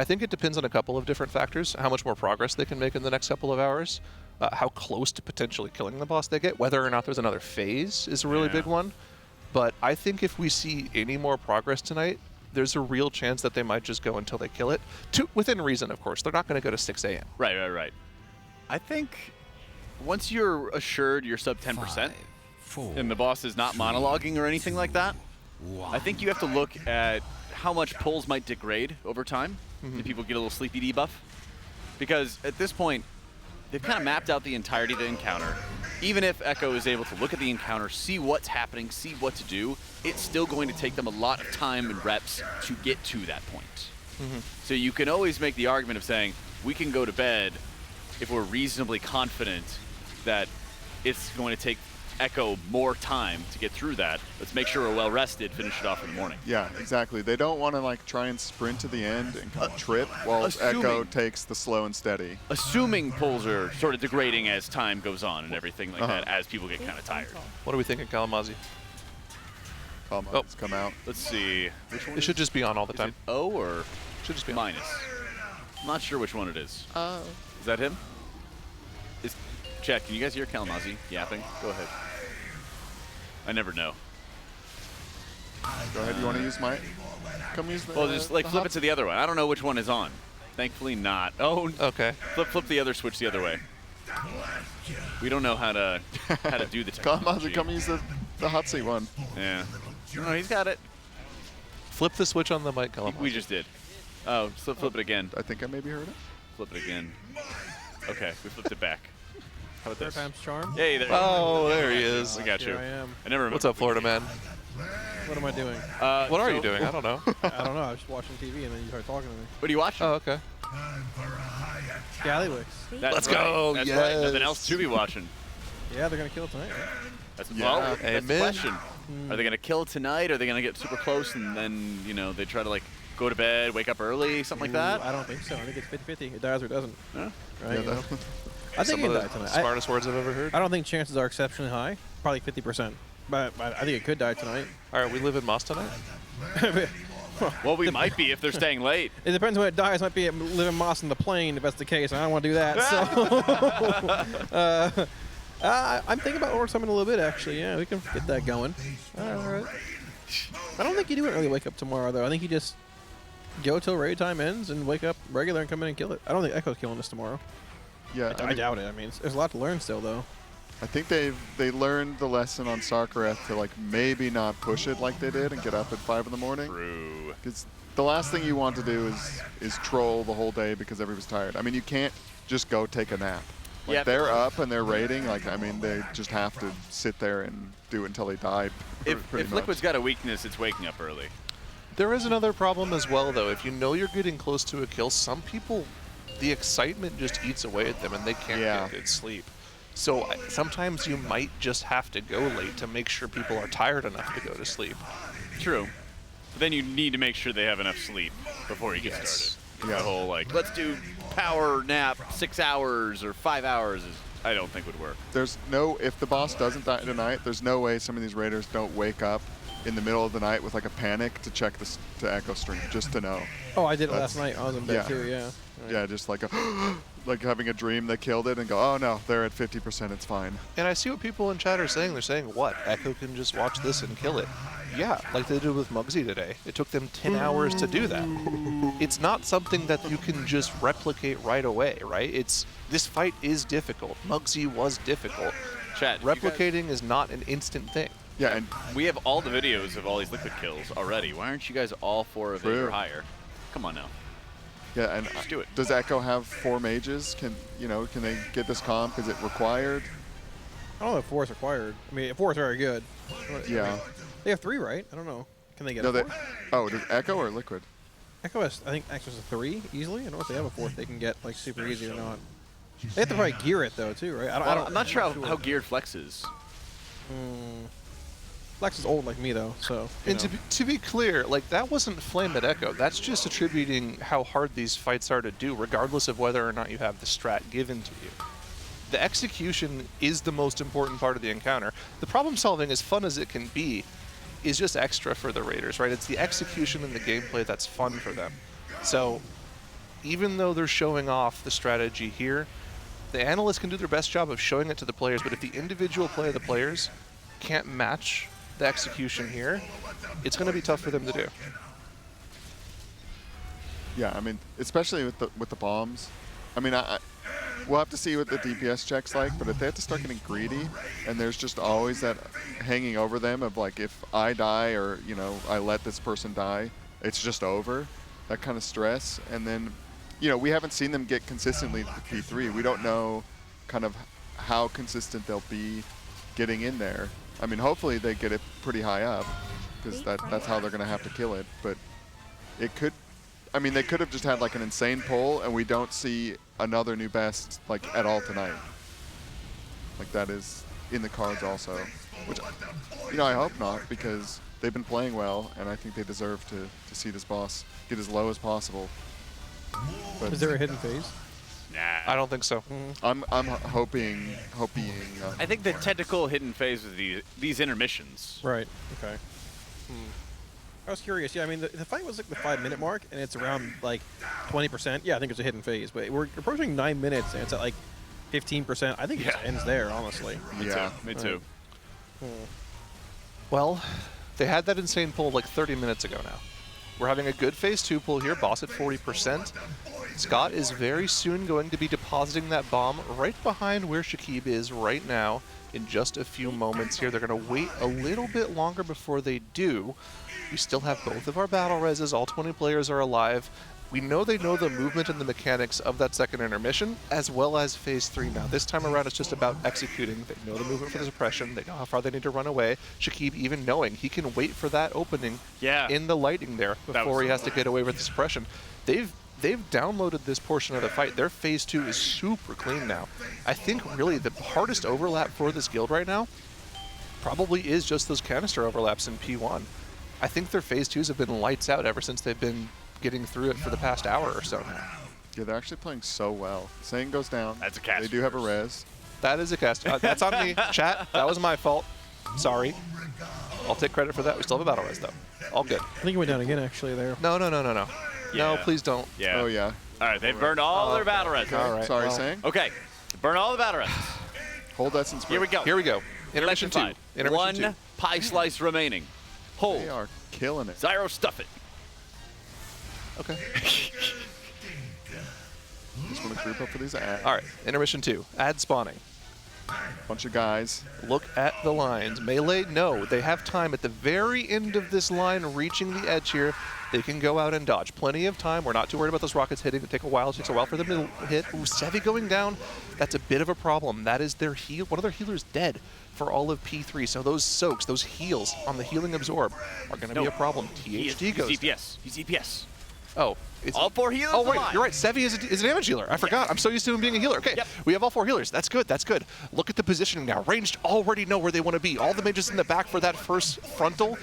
I think it depends on a couple of different factors. How much more progress they can make in the next couple of hours. How close to potentially killing the boss they get. Whether or not there's another phase is a really big one. But I think if we see any more progress tonight, there's a real chance that they might just go until they kill it. Within reason, of course. They're not going to go to 6 a.m. Right. I think once you're assured you're sub 10%, and the boss is not monologuing or anything like that, I think you have to look at how much pulls might degrade over time if people get a little sleepy debuff. Because at this point, they've kind of mapped out the entirety of the encounter. Even if Echo is able to look at the encounter, see what's happening, see what to do, it's still going to take them a lot of time and reps to get to that point. So you can always make the argument of saying, we can go to bed if we're reasonably confident that it's going to take Echo more time to get through that. Let's make sure we're well rested, finish it off in the morning. Yeah, exactly. They don't want to like try and sprint to the end and kind of trip while Echo takes the slow and steady. Assuming pulls are sort of degrading as time goes on and everything like that, as people get kind of tired. What are we thinking, Kalamazi? It's come out. Let's see. Which one? It should just be on all the time. Is it O or Should just be on. minus? I'm not sure which one it is. Is that him? Chat, can you guys hear Kalamazi yapping? Go ahead. I never know. Go ahead. You want to use my? Come use the. Well, just like flip it to the other one. I don't know which one is on. Thankfully not. Oh, okay. Flip the other switch the other way. We don't know how to do the technology. Kalamazi, come use the hot seat one. Yeah. No, he's got it. Flip the switch on the mic, Kalamazi. We just did. Oh, flip it again. I think I maybe heard it. Flip it again. Okay, we flipped it back. How about Third this? time's charm. Hey, there. Oh, there he is. We got you. Here I am. I never. What's up, Florida man? What am I doing? What are you doing? I don't know. I don't know. I was just watching TV and then you started talking to me. What are you watching? Oh, okay. Gallywix. That's Let's right. go. That's Yes. right. Nothing else to be watching. Yeah, they're gonna kill it tonight. Right? That's, Yeah. well, that's the Amen. question. Are they gonna kill tonight? Are they gonna get super close and then they try to like go to bed, wake up early, something like that? I don't think so. I think it's 50-50. It dies or doesn't. Yeah. Right? Yeah, You know? I think Some it of could the die tonight. smartest words I've ever heard. I don't think chances are exceptionally high. Probably 50%. But I think it could die tonight. All right, we live in Moss tonight? Well, we might be if they're staying late. It depends when it dies. Might be living moss in the plane if that's the case. I don't want to do that. So I'm thinking about overtime in a little bit, actually. Yeah, we can get that going. All right. I don't think you do an early wake up tomorrow, though. I think you just go till raid time ends and wake up regular and come in and kill it. I don't think Echo's killing us tomorrow. Yeah, I doubt it. I mean, there's a lot to learn still, though. I think they learned the lesson on Sarkareth to like maybe not push it like they did and get up at 5 in the morning. True. Because the last thing you want to do is troll the whole day because everybody's tired. I mean, you can't just go take a nap. Like Yep. they're up and they're raiding. Like I mean, they just have to sit there and do it until they die. If pretty much. Liquid's got a weakness, it's waking up early. There is another problem as well, though. If you know you're getting close to a kill, some people, the excitement just eats away at them and they can't get good sleep. So sometimes you might just have to go late to make sure people are tired enough to go to sleep. True. But then you need to make sure they have enough sleep before you get started. Yeah. The whole like, let's do power nap 6 hours or 5 hours is, I don't think would work. There's no, if the boss doesn't die tonight, there's no way some of these raiders don't wake up in the middle of the night with like a panic to check this to Echo stream just to know. Oh, I did it last night. I was in bed too. Yeah. Right. Yeah, just like like having a dream they killed it and go, oh no, they're at 50%, it's fine. And I see what people in chat are saying. They're saying, what? Echo can just watch this and kill it. Yeah, like they did with Muggsy today. It took them 10 hours to do that. It's not something that you can just replicate right away, right? This fight is difficult. Muggsy was difficult. Chat, replicating is not an instant thing. Yeah, and we have all the videos of all these Liquid kills already. Why aren't you guys all 4 of 8 or higher? Come on now. Yeah, and Let's do it. Does Echo have 4 mages? Can they get this comp? Is it required? I don't know if 4 is required. I mean, 4 is very good. Yeah. I mean, they have 3, right? I don't know. Can they get No, a 4? oh, does Echo or Liquid? Echo has, I think, access to 3 easily. I don't know if they have a 4th they can get like super easy or not. They have to probably gear it though too, right? I'm not sure how geared Flex is. Flex is old like me though, so. And to be clear, like that wasn't Flame at Echo. That's just attributing how hard these fights are to do, regardless of whether or not you have the strat given to you. The execution is the most important part of the encounter. The problem solving, as fun as it can be, is just extra for the Raiders, right? It's the execution and the gameplay that's fun for them. So even though they're showing off the strategy here, the analysts can do their best job of showing it to the players, but if the individual play of the players can't match the execution here, it's going to be tough for them to do. Yeah, I mean, especially with the bombs. I mean, we'll have to see what the DPS check's like, but if they have to start getting greedy, and there's just always that hanging over them of like, if I die or, you know, I let this person die, it's just over, that kind of stress. And then, you know, we haven't seen them get consistently to P3. We don't know kind of how consistent they'll be getting in there. I mean, hopefully they get it pretty high up, because that's how they're going to have to kill it. But it could, I mean, they could have just had like an insane pull, and we don't see another new best like at all tonight. Like that is in the cards also, which, you know, I hope not, because they've been playing well, and I think they deserve to see this boss get as low as possible. But Is there a hidden phase? Nah. I don't think so. I'm hoping. I think the technical hidden phase of these intermissions. Right. Okay. I was curious. Yeah, I mean, the fight was like the 5-minute mark, and it's around like 20%. Yeah, I think it's a hidden phase, but we're approaching 9 minutes, and it's at like 15%. I think it just ends there, honestly. Me too. Well, they had that insane pull like 30 minutes ago now. We're having a good phase 2 pull here, boss at 40%. Scott is very soon going to be depositing that bomb right behind where Shakib is right now in just a few moments here. They're going to wait a little bit longer before they do. We still have both of our battle reses. All 20 players are alive. We know they know the movement and the mechanics of that second intermission, as well as phase 3 now. This time around, it's just about executing. They know the movement for the suppression. They know how far they need to run away. Shakib even knowing he can wait for that opening in the lighting there before he has to get away with the suppression. They've downloaded this portion of the fight. Their phase 2 is super clean now. I think really the hardest overlap for this guild right now probably is just those canister overlaps in P1. I think their phase 2s have been lights out ever since they've been getting through it for the past hour or so now. Yeah, they're actually playing so well. Saying goes down. That's a cast. They do have a res. That is a cast. That's on me. Chat, that was my fault. Sorry. I'll take credit for that. We still have a battle res, though. All good. I think it went down again, actually, there. No. Yeah. No, please don't. Yeah. Oh, yeah. All right, they've burned all their battle reses. All right. Sorry, well, Saying. Okay, burn all the battle reses. Hold that since Here we go. Here we go. Intermission 2. Electrified. Intermission 2. One pie slice remaining. Hold. They are killing it. Zyro, stuff it. Okay. Just want to group up for these ads. All right. Intermission 2. Ad spawning. Bunch of guys. Look at the lines. Melee, no. They have time at the very end of this line reaching the edge here. They can go out and dodge. Plenty of time. We're not too worried about those rockets hitting. It takes a while. It takes a while for them to hit. Ooh, Sevi going down. That's a bit of a problem. That is their heal. One of their healers dead for all of P3. So those soaks, those heals on the healing absorb are going to be a problem. THD goes. He's EPS. He's EPS. Oh. It's All 4 healers Oh, wait, alive. you're right. Sevi is a damage healer. I forgot. I'm so used to him being a healer. Okay, Yep. we have all 4 healers. That's good. That's good. Look at the positioning now. Ranged already know where they want to be. All the mages in the back for that first frontal.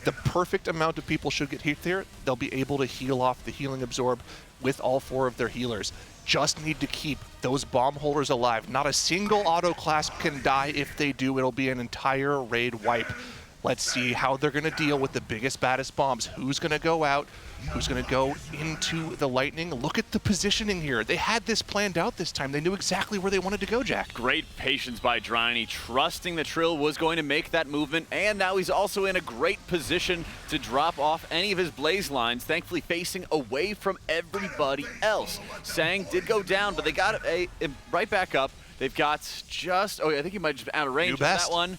The perfect amount of people should get hit there. They'll be able to heal off the healing absorb with all 4 of their healers. Just need to keep those bomb holders alive. Not a single auto clasp can die. If they do, it'll be an entire raid wipe. Let's see how they're going to deal with the biggest, baddest bombs. Who's going to go out? Who's going to go into the lightning? Look at the positioning here. They had this planned out this time. They knew exactly where they wanted to go, Jack. Great patience by Dryany, trusting the Trill was going to make that movement, and now he's also in a great position to drop off any of his blaze lines, thankfully facing away from everybody else. Sang did go down, but they got it right back up. They've got just, I think he might just be out of range of that one.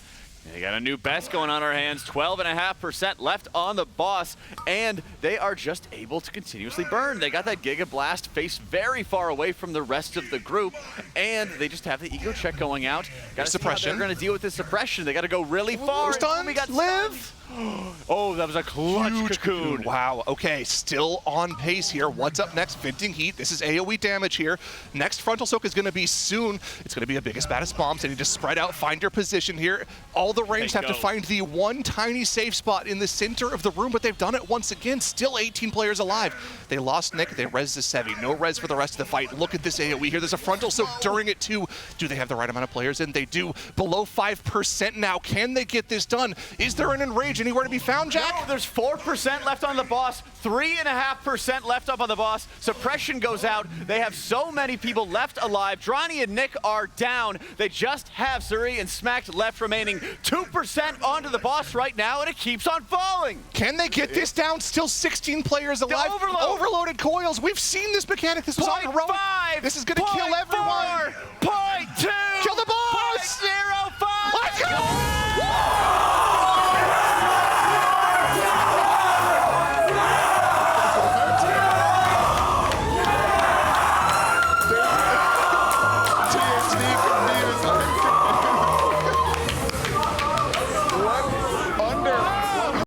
They got a new best going on our hands, 12.5% left on the boss, and they are just able to continuously burn. They got that Giga Blast faced very far away from the rest of the group, and they just have the ego check going out. Got suppression. They're going to deal with this suppression. They got to go really far. Stunned. We got Live. Oh, that was a clutch Huge cocoon. Wow. Okay, still on pace here. What's up next? Venting heat. This is AoE damage here. Next frontal soak is going to be soon. It's going to be a biggest, baddest bombs. They need to spread out, find your position here. All the ranged have to find the one tiny safe spot in the center of the room, but they've done it once again. Still 18 players alive. They lost Nick. They res the Sevi. No res for the rest of the fight. Look at this AoE here. There's a frontal soak during it too. Do they have the right amount of players in? They do. Below 5% now. Can they get this done? Is there an enrage? Rage anywhere to be found, Jack? No, there's 4% left on the boss, 3.5% left up on the boss. Suppression goes out. They have so many people left alive. Dronny and Nick are down. They just have Suri and Smacked left remaining. 2% onto the boss right now, and it keeps on falling. Can they get this down? Still 16 players alive. Overloaded coils. We've seen this mechanic. This was on the road. This is going to kill everyone. 0.2.